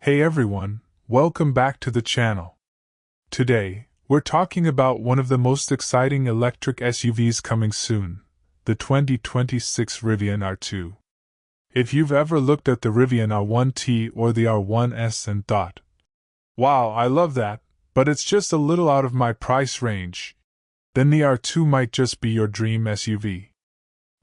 Hey everyone, welcome back to the channel. Today, we're talking about one of the most exciting electric SUVs coming soon, the 2026 Rivian R2. If you've ever looked at the Rivian R1T or the R1S and thought, wow, I love that, but it's just a little out of my price range, then the R2 might just be your dream SUV.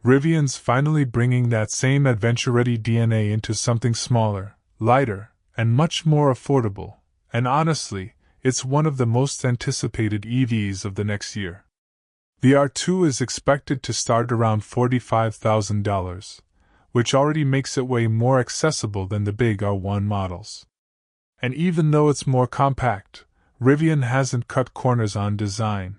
Rivian's finally bringing that same adventure-ready DNA into something smaller, lighter, and much more affordable, and honestly, it's one of the most anticipated EVs of the next year. The R2 is expected to start around $45,000, which already makes it way more accessible than the big R1 models. And even though it's more compact, Rivian hasn't cut corners on design.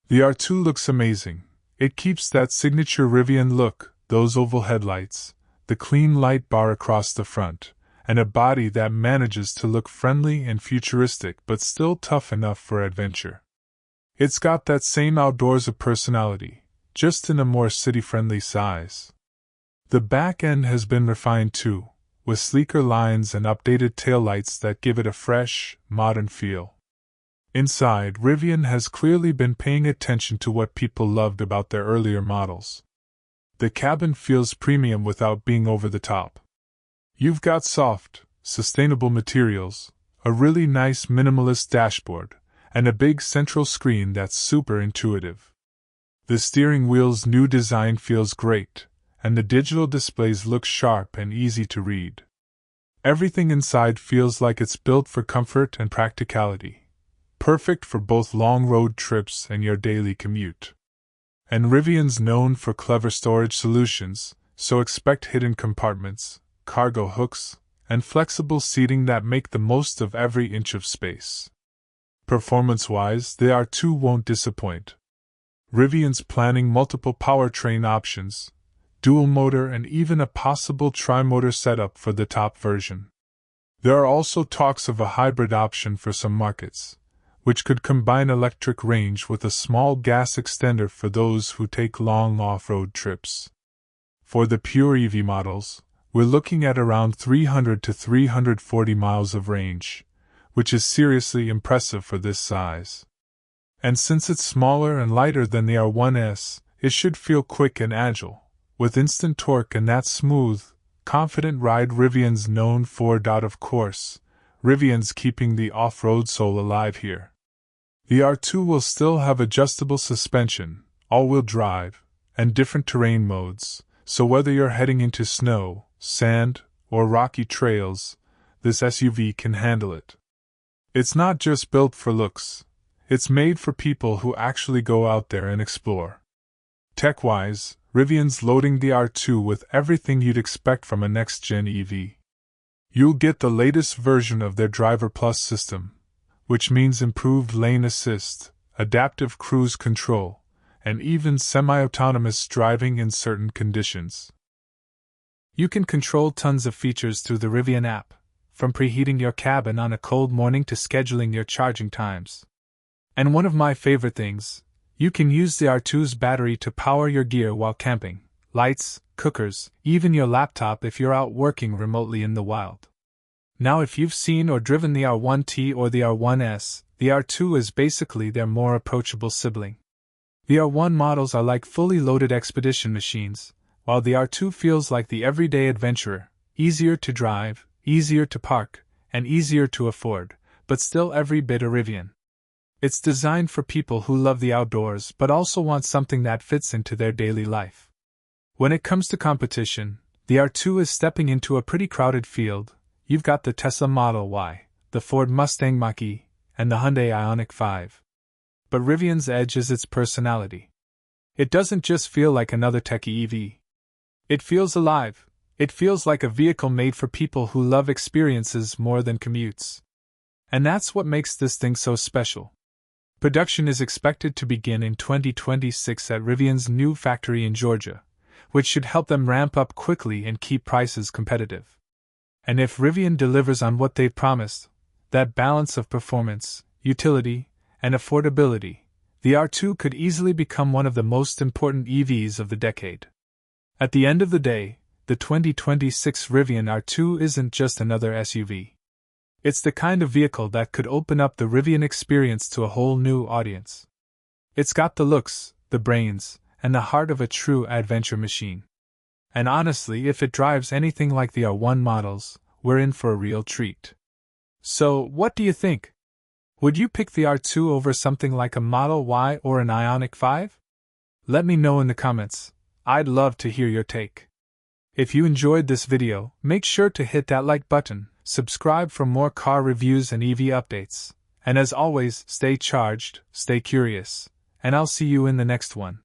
The R2 looks amazing. It keeps that signature Rivian look, those oval headlights, the clean light bar across the front, and a body that manages to look friendly and futuristic but still tough enough for adventure. It's got that same outdoorsy personality, just in a more city-friendly size. The back end has been refined too, with sleeker lines and updated taillights that give it a fresh, modern feel. Inside, Rivian has clearly been paying attention to what people loved about their earlier models. The cabin feels premium without being over the top. You've got soft, sustainable materials, a really nice minimalist dashboard, and a big central screen that's super intuitive. The steering wheel's new design feels great, and the digital displays look sharp and easy to read. Everything inside feels like it's built for comfort and practicality, perfect for both long road trips and your daily commute. And Rivian's known for clever storage solutions, so expect hidden compartments, cargo hooks, and flexible seating that make the most of every inch of space. Performance-wise, the R2 won't disappoint. Rivian's planning multiple powertrain options, dual motor, and even a possible tri-motor setup for the top version. There are also talks of a hybrid option for some markets, which could combine electric range with a small gas extender for those who take long off-road trips. For the pure EV models, we're looking at around 300 to 340 miles of range, which is seriously impressive for this size. And since it's smaller and lighter than the R1S, it should feel quick and agile, with instant torque and that smooth, confident ride Rivian's known for. Of course, Rivian's keeping the off-road soul alive here. The R2 will still have adjustable suspension, all-wheel drive, and different terrain modes, so whether you're heading into snow, sand, or rocky trails, this SUV can handle it. It's not just built for looks, it's made for people who actually go out there and explore. Tech-wise, Rivian's loading the R2 with everything you'd expect from a next-gen EV. You'll get the latest version of their Driver Plus system, which means improved lane assist, adaptive cruise control, and even semi-autonomous driving in certain conditions. You can control tons of features through the Rivian app, from preheating your cabin on a cold morning to scheduling your charging times. And one of my favorite things, you can use the R2's battery to power your gear while camping, lights, cookers, even your laptop if you're out working remotely in the wild. Now if you've seen or driven the R1T or the R1S, the R2 is basically their more approachable sibling. The R1 models are like fully loaded expedition machines, while the R2 feels like the everyday adventurer, easier to drive, easier to park, and easier to afford, but still every bit a Rivian. It's designed for people who love the outdoors but also want something that fits into their daily life. When it comes to competition, the R2 is stepping into a pretty crowded field. You've got the Tesla Model Y, the Ford Mustang Mach-E, and the Hyundai Ioniq 5. But Rivian's edge is its personality. It doesn't just feel like another techie EV. It feels alive. It feels like a vehicle made for people who love experiences more than commutes. And that's what makes this thing so special. Production is expected to begin in 2026 at Rivian's new factory in Georgia, which should help them ramp up quickly and keep prices competitive. And if Rivian delivers on what they've promised, that balance of performance, utility, and affordability, the R2 could easily become one of the most important EVs of the decade. At the end of the day, the 2026 Rivian R2 isn't just another SUV. It's the kind of vehicle that could open up the Rivian experience to a whole new audience. It's got the looks, the brains, and the heart of a true adventure machine. And honestly, if it drives anything like the R1 models, we're in for a real treat. So, what do you think? Would you pick the R2 over something like a Model Y or an Ioniq 5? Let me know in the comments. I'd love to hear your take. If you enjoyed this video, make sure to hit that like button, subscribe for more car reviews and EV updates, and as always, stay charged, stay curious, and I'll see you in the next one.